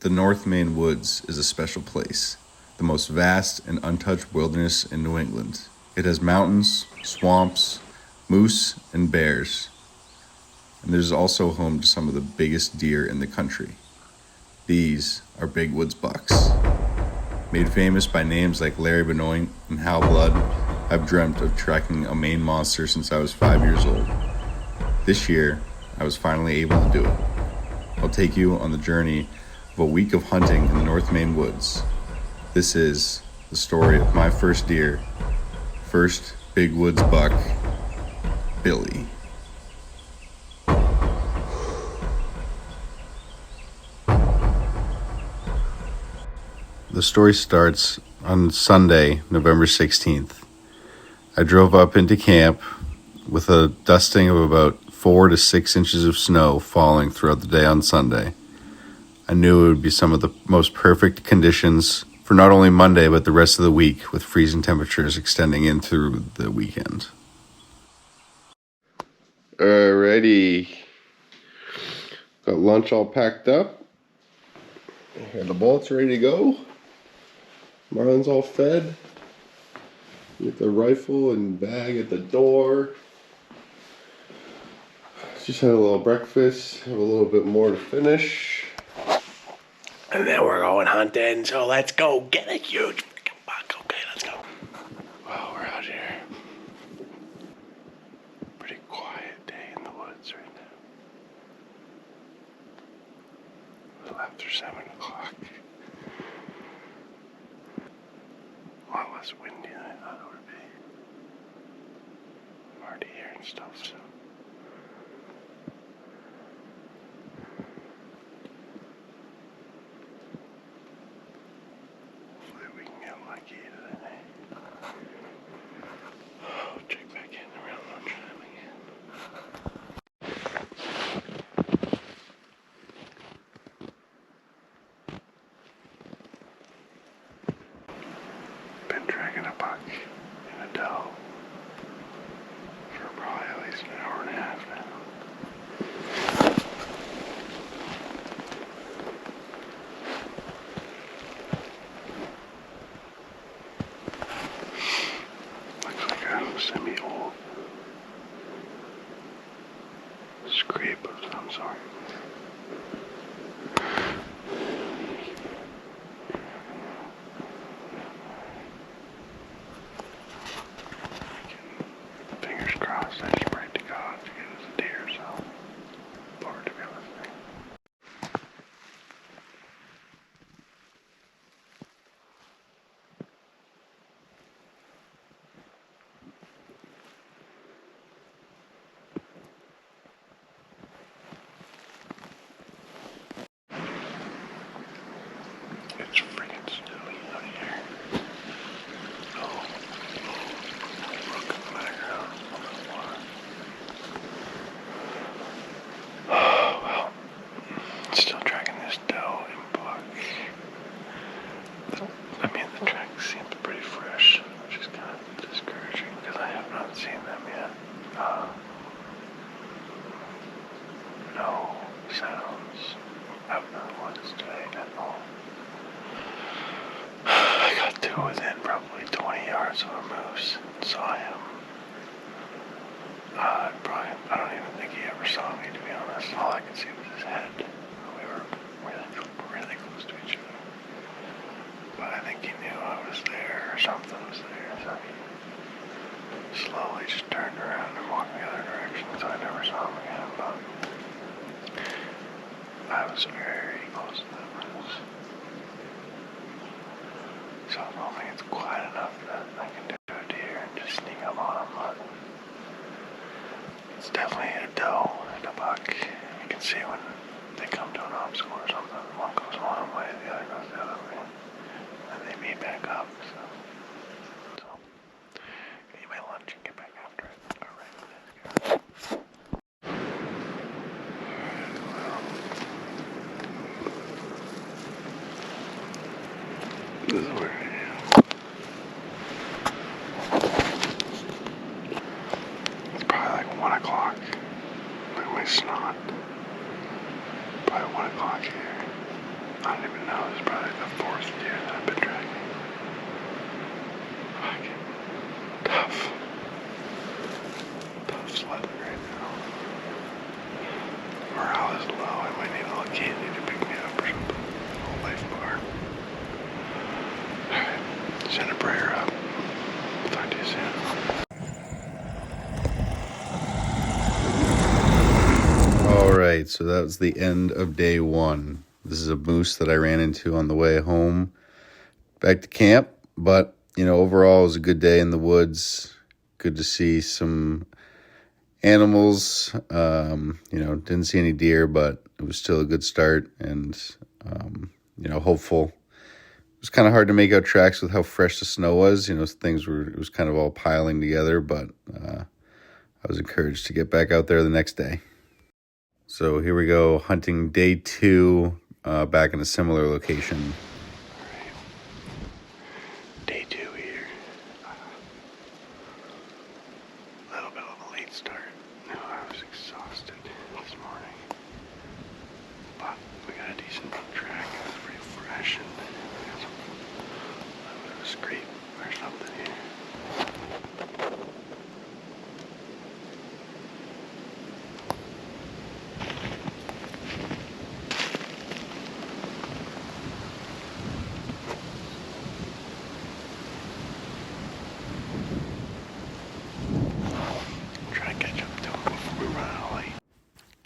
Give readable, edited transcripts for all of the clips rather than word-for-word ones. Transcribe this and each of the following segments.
The North Maine Woods is a special place, the most vast and untouched wilderness in New England. It has mountains, swamps, moose, and bears, and it is also home to some of the biggest deer in the country. These are big woods bucks. Made famous by names like Larry Benoit and Hal Blood, I've dreamt of tracking a Maine monster since I was 5 years old. This year, I was finally able to do it. I'll take you on the journey of a week of hunting in the North Maine Woods. This is the story of my first deer, first big woods buck, Billy. The story starts on Sunday, November 16th. I drove up into camp with a dusting of about 4 to 6 inches of snow falling throughout the day on Sunday. I knew it would be some of the most perfect conditions for not only Monday, but the rest of the week, with freezing temperatures extending in through the weekend. Alrighty. Got lunch all packed up. And the bolts ready to go. Marlon's all fed. With the rifle and bag at the door. Just had a little breakfast. Have a little bit more to finish. And then we're going hunting, so let's go get a huge freaking buck. Okay, let's go. Wow, we're out here. Pretty quiet day in the woods right now. A little after 7 o'clock. A lot less windy than I thought it would be. I'm already hearing stuff, so. Hopefully we can get lucky today. Oh, check back in around lunchtime again. Been dragging a buck in a doe for probably at least an hour and a half now. Looks like a semi-old scrape of some sort. Fingers crossed, I just prayed to God to get us a deer, so forward to be listening. It's freaking snowy out here. Oh, look in the background. Oh, well, still tracking this doe and buck. The track seems pretty fresh, which is kind of discouraging because I have not seen them yet. No sounds out in the woods today at all. I got to within probably 20 yards of a moose and saw him. I don't even think he ever saw me, to be honest. All I could see was his head. We were really close to each other. But I think he knew I was there or something was there, so he slowly just turned around and walked the other direction, so I never saw him again. But I was very close to that moose. So I don't think it's quiet enough that I can do a deer and just sneak up on him, but it's definitely a doe and a buck. You can see when they come to an obstacle or something, one goes one way, the other goes the other way. And they meet back up, so eat my lunch and get back after it. Alright, let's go. This is where I am. It's probably like 1 o'clock. Look at my snot. Probably 1 o'clock here. I don't even know. This is probably the fourth deer that I've been tracking. Fucking tough. Tough sledding right now. Morale is low. I might need a little candy to pick me up or something. A little life bar. Alright. Send a prayer up. Talk to you soon. All right, so that was the end of day one. This is a moose that I ran into on the way home back to camp. But, overall, it was a good day in the woods. Good to see some animals. Didn't see any deer, but it was still a good start and, hopeful. It was kind of hard to make out tracks with how fresh the snow was. It was kind of all piling together, but I was encouraged to get back out there the next day. So here we go, hunting day 2, back in a similar location. Alright. Day 2 here. A little bit of a late start. No, I was exhausted this morning. But we got a decent track. It was pretty fresh and we got a little bit of a scrape or something here.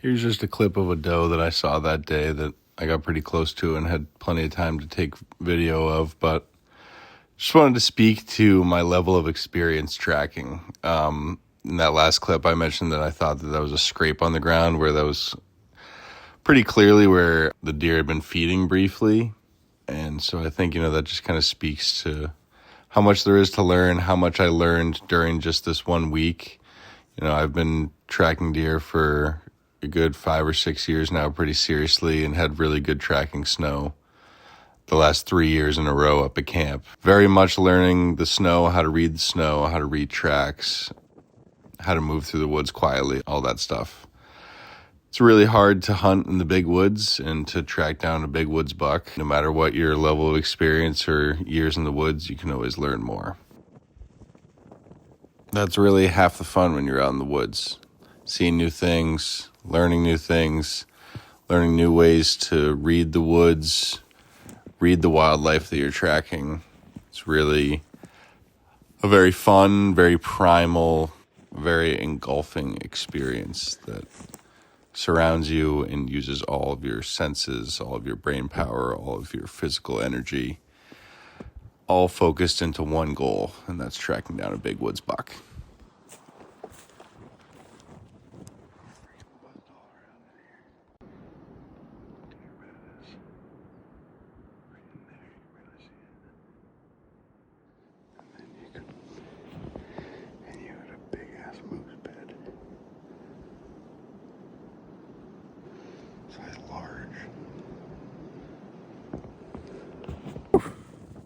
Here's just a clip of a doe that I saw that day that I got pretty close to and had plenty of time to take video of, but just wanted to speak to my level of experience tracking. In that last clip, I mentioned that I thought that was a scrape on the ground where that was pretty clearly where the deer had been feeding briefly. And so I think, that just kind of speaks to how much there is to learn, how much I learned during just this 1 week. I've been tracking deer for a good 5 or 6 years now pretty seriously and had really good tracking snow the last 3 years in a row up at camp. Very much learning the snow, how to read the snow, how to read tracks, how to move through the woods quietly, all that stuff. It's really hard to hunt in the big woods and to track down a big woods buck. No matter what your level of experience or years in the woods, you can always learn more. That's really half the fun when you're out in the woods. Seeing new things, learning new things, learning new ways to read the woods, read the wildlife that you're tracking. It's really a very fun, very primal, very engulfing experience that surrounds you and uses all of your senses, all of your brain power, all of your physical energy, all focused into one goal, and that's tracking down a big woods buck.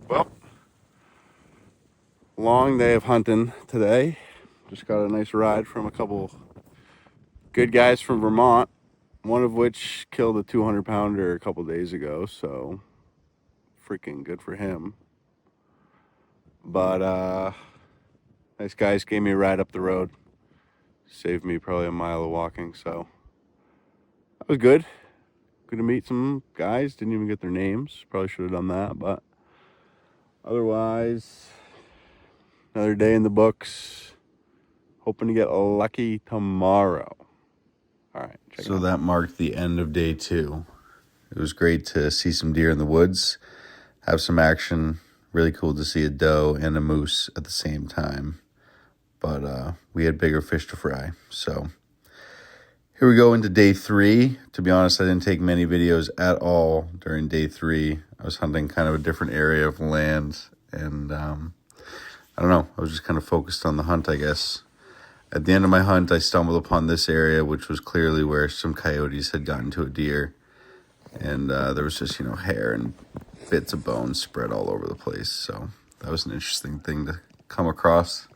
Well, long day of hunting today. Just got a nice ride from a couple good guys from Vermont, one of which killed a 200-pounder a couple days ago, so freaking good for him. But nice guys gave me a ride up the road. Saved me probably a mile of walking, so that was good. Good to meet some guys. Didn't even get their names. Probably should have done that, but otherwise, another day in the books. Hoping to get lucky tomorrow. All right. So that marked the end of day 2. It was great to see some deer in the woods, have some action. Really cool to see a doe and a moose at the same time. But we had bigger fish to fry. So here we go into day 3. To be honest, I didn't take many videos at all during day 3. I was hunting kind of a different area of land. And I don't know. I was just kind of focused on the hunt, I guess. At the end of my hunt, I stumbled upon this area, which was clearly where some coyotes had gotten to a deer. And there was just, hair and bits of bone spread all over the place. So that was an interesting thing to come across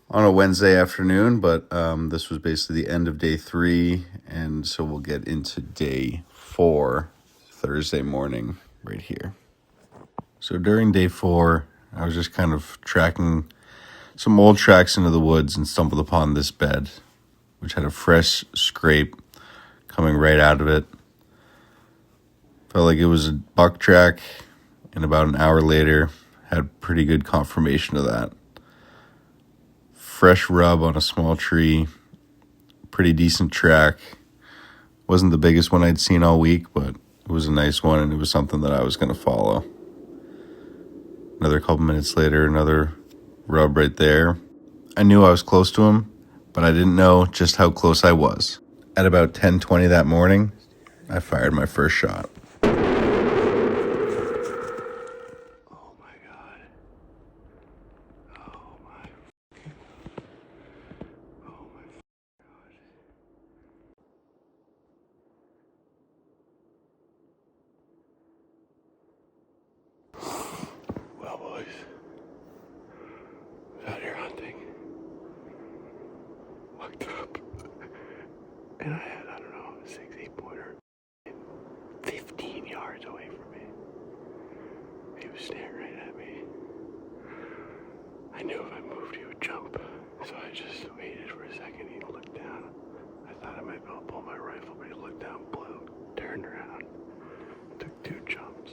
on a Wednesday afternoon. But this was basically the end of day 3. And so we'll get into day 4. Thursday morning right here. So during day 4, I was just kind of tracking some old tracks into the woods and stumbled upon this bed, which had a fresh scrape coming right out of it. Felt like it was a buck track, and about an hour later, had pretty good confirmation of that. Fresh rub on a small tree, pretty decent track. Wasn't the biggest one I'd seen all week, but it was a nice one, and it was something that I was going to follow. Another couple minutes later, another rub right there. I knew I was close to him, but I didn't know just how close I was. At about 10:20 that morning, I fired my first shot. Well, boys, I was out here hunting, looked up, and I had, I don't know, a 6-8 pointer 15 yards away from me. He was staring right at me. I knew if I moved, he would jump, so I just waited for a second. He looked down. I thought I might be able to pull my rifle, but he looked down, blew, turned around, took 2 jumps.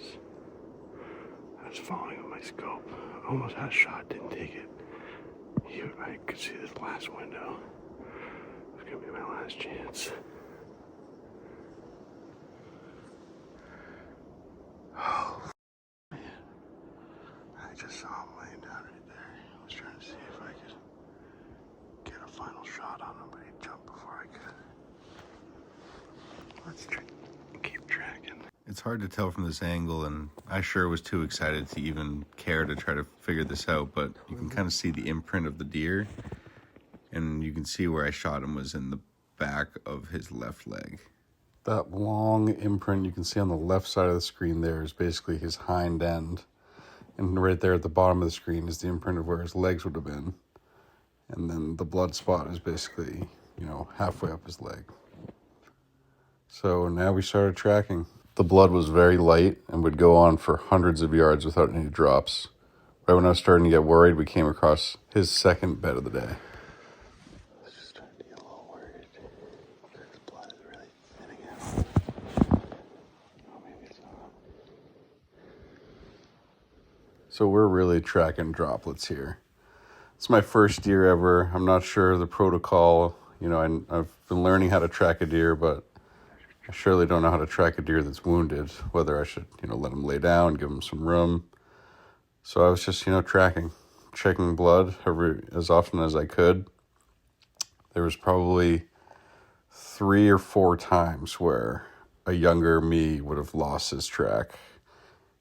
I was following with my scope. Almost had a shot, didn't take it. I could see this last window. It was gonna be my last chance. Oh, man. I just saw him laying down right there. I was trying to see if I could get a final shot on him, but he jumped before I could. Let's keep tracking. It's hard to tell from this angle, and I sure was too excited to even care to try to figure this out, but you can kind of see the imprint of the deer, and you can see where I shot him was in the back of his left leg. That long imprint you can see on the left side of the screen there is basically his hind end, and right there at the bottom of the screen is the imprint of where his legs would have been, and then the blood spot is basically, halfway up his leg. So now we started tracking. The blood was very light and would go on for hundreds of yards without any drops. Right when I was starting to get worried, we came across his second bed of the day. I was just starting to get a little worried. This blood is really thinning out. Oh, maybe it's not. So we're really tracking droplets here. It's my first deer ever. I'm not sure the protocol. I've been learning how to track a deer, but I surely don't know how to track a deer that's wounded, whether I should, let him lay down, give him some room. So I was just, checking blood as often as I could. There was probably 3 or 4 times where a younger me would have lost his track.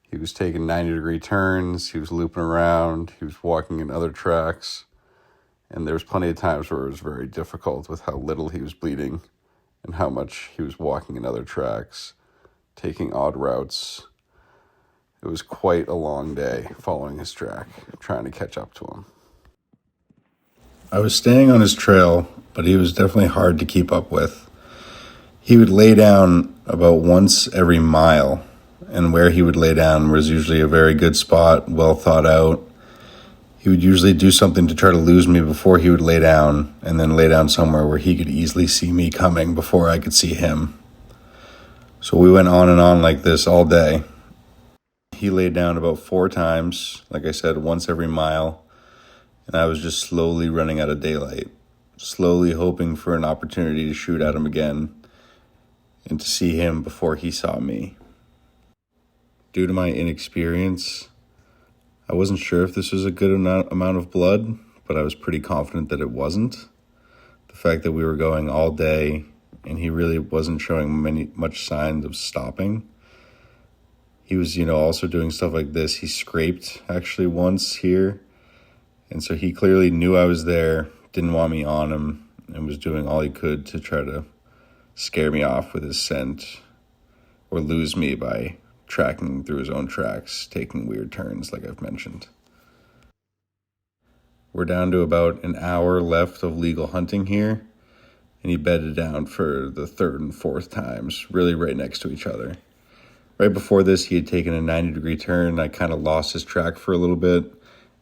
He was taking 90-degree turns, he was looping around, he was walking in other tracks, and there was plenty of times where it was very difficult with how little he was bleeding and how much he was walking in other tracks, taking odd routes. It was quite a long day following his track, trying to catch up to him. I was staying on his trail, but he was definitely hard to keep up with. He would lay down about once every mile, and where he would lay down was usually a very good spot, well thought out. He would usually do something to try to lose me before he would lay down, and then lay down somewhere where he could easily see me coming before I could see him. So we went on and on like this all day. He laid down about 4 times, like I said, once every mile, and I was just slowly running out of daylight, slowly hoping for an opportunity to shoot at him again and to see him before he saw me. Due to my inexperience, I wasn't sure if this was a good amount of blood, but I was pretty confident that it wasn't. The fact that we were going all day and he really wasn't showing much signs of stopping. He was, also doing stuff like this. He scraped actually once here, and so he clearly knew I was there, didn't want me on him, and was doing all he could to try to scare me off with his scent or lose me by tracking through his own tracks, taking weird turns like I've mentioned. We're down to about an hour left of legal hunting here, and he bedded down for the 3rd and 4th times, really right next to each other. Right before this, he had taken a 90-degree turn. I kind of lost his track for a little bit,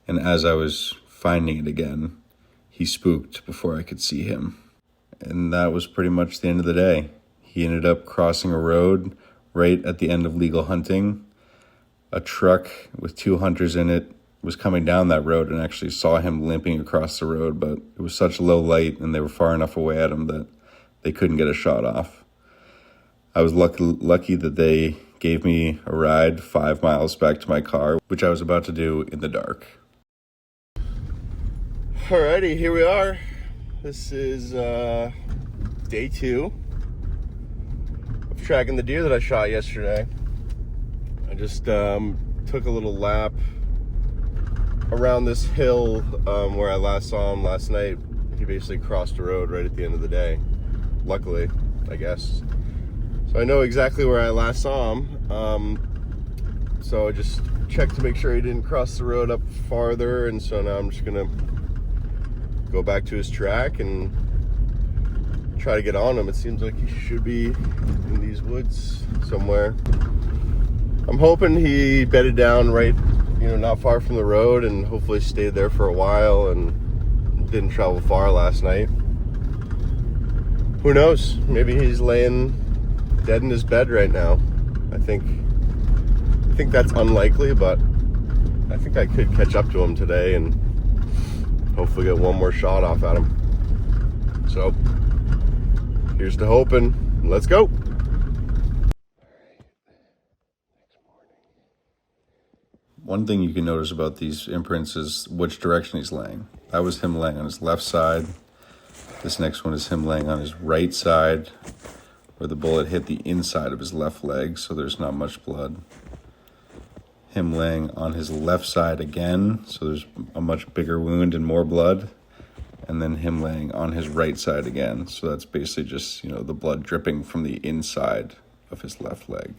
and as I was finding it again, he spooked before I could see him. And that was pretty much the end of the day. He ended up crossing a road right at the end of legal hunting. A truck with 2 hunters in it was coming down that road and actually saw him limping across the road, but it was such low light and they were far enough away at him that they couldn't get a shot off. I was lucky that they gave me a ride 5 miles back to my car, which I was about to do in the dark. Alrighty, here we are. This is day 2 of tracking the deer that I shot yesterday. I just took a little lap around this hill where I last saw him last night. He basically crossed the road right at the end of the day. Luckily, I guess. So I know exactly where I last saw him. So I just checked to make sure he didn't cross the road up farther, and so now I'm just gonna go back to his track and try to get on him. It seems like he should be in these woods somewhere. I'm hoping he bedded down right, not far from the road, and hopefully stayed there for a while and didn't travel far last night. Who knows? Maybe he's laying dead in his bed right now. I think that's unlikely, but I think I could catch up to him today and hopefully get one more shot off at him. So here's to hoping. Let's go. One thing you can notice about these imprints is which direction he's laying. That was him laying on his left side. This next one is him laying on his right side, where the bullet hit the inside of his left leg, so there's not much blood. Him laying on his left side again, so there's a much bigger wound and more blood. And then him laying on his right side again, so that's basically just, the blood dripping from the inside of his left leg.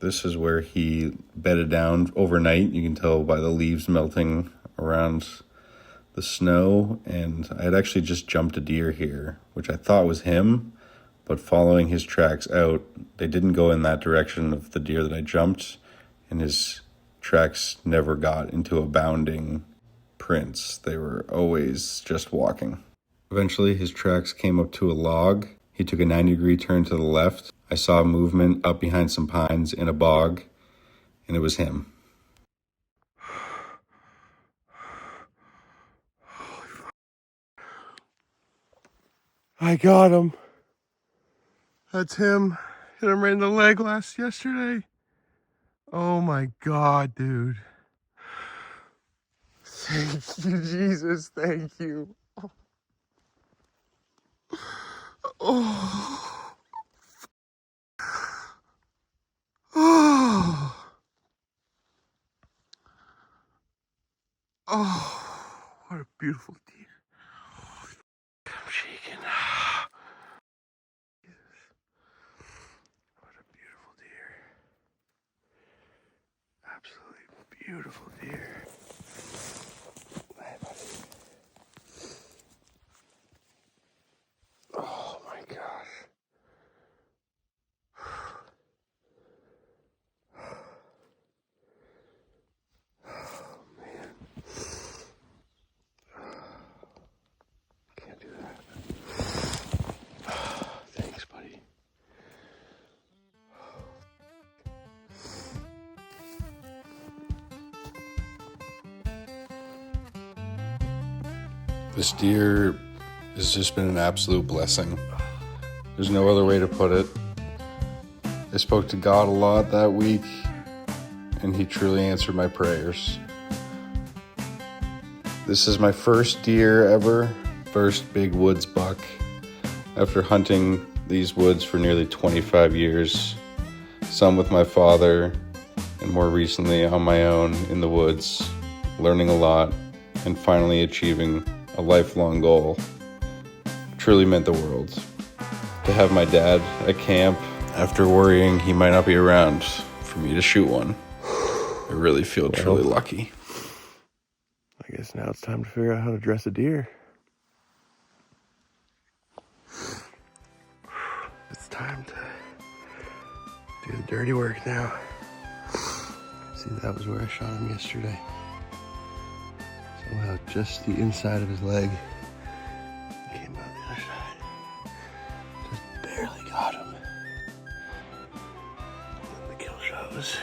This is where he bedded down overnight. You can tell by the leaves melting around the snow. And I had actually just jumped a deer here, which I thought was him. But following his tracks out, they didn't go in that direction of the deer that I jumped. And his tracks never got into a bounding prints. They were always just walking. Eventually, his tracks came up to a log. He took a 90-degree turn to the left. I saw movement up behind some pines in a bog, and it was him. I got him. That's him. Hit him right in the leg yesterday. Oh my God, dude. Thank you, Jesus. Thank you. Oh. Oh. Oh. What a beautiful deer. I'm shaking. What a beautiful deer. Absolutely beautiful deer. Hey, buddy. Oh my gosh. Oh man. Can't do that. Thanks, buddy. This deer has just been an absolute blessing. There's no other way to put it. I spoke to God a lot that week, and he truly answered my prayers. This is my first deer ever, first big woods buck. After hunting these woods for nearly 25 years, some with my father, and more recently on my own in the woods, learning a lot, and finally achieving a lifelong goal, truly meant the world. To have my dad at camp after worrying he might not be around for me to shoot one, I really feel truly lucky. I guess now it's time to figure out how to dress a deer. It's time to do the dirty work now. See, that was where I shot him yesterday. Somehow just the inside of his leg came out the other side. Just barely got him. And then the kill shot was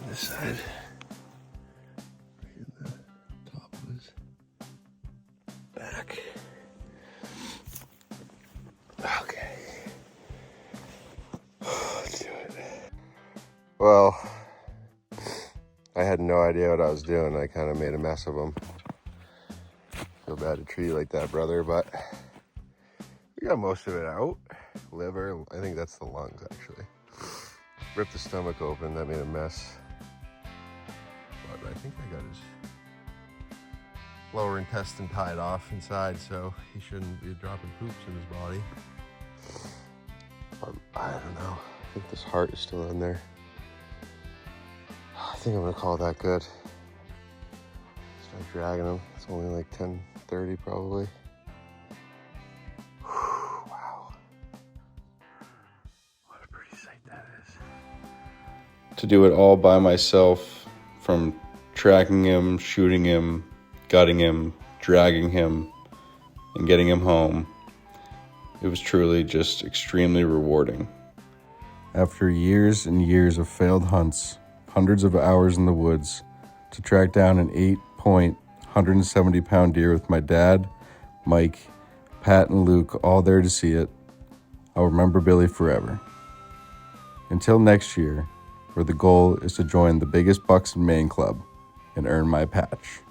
on this side. Right in the top of his back. Okay. Let's do it. Well, I had no idea what I was doing. I kind of made a mess of him. Feel bad to treat you like that, brother, but we got most of it out. Liver, I think that's the lungs, actually. Ripped the stomach open, that made a mess. But I think I got his lower intestine tied off inside, so he shouldn't be dropping poops in his body. But I don't know. I think this heart is still in there. I think I'm gonna call that good. Start dragging him. It's only like 10:30 probably. Wow. What a pretty sight that is. To do it all by myself, from tracking him, shooting him, gutting him, dragging him, and getting him home, it was truly just extremely rewarding. After years and years of failed hunts, hundreds of hours in the woods, to track down an 8-point, 170-pound deer with my dad, Mike, Pat, and Luke all there to see it, I'll remember Billy forever. Until next year, where the goal is to join the biggest bucks in Maine club and earn my patch.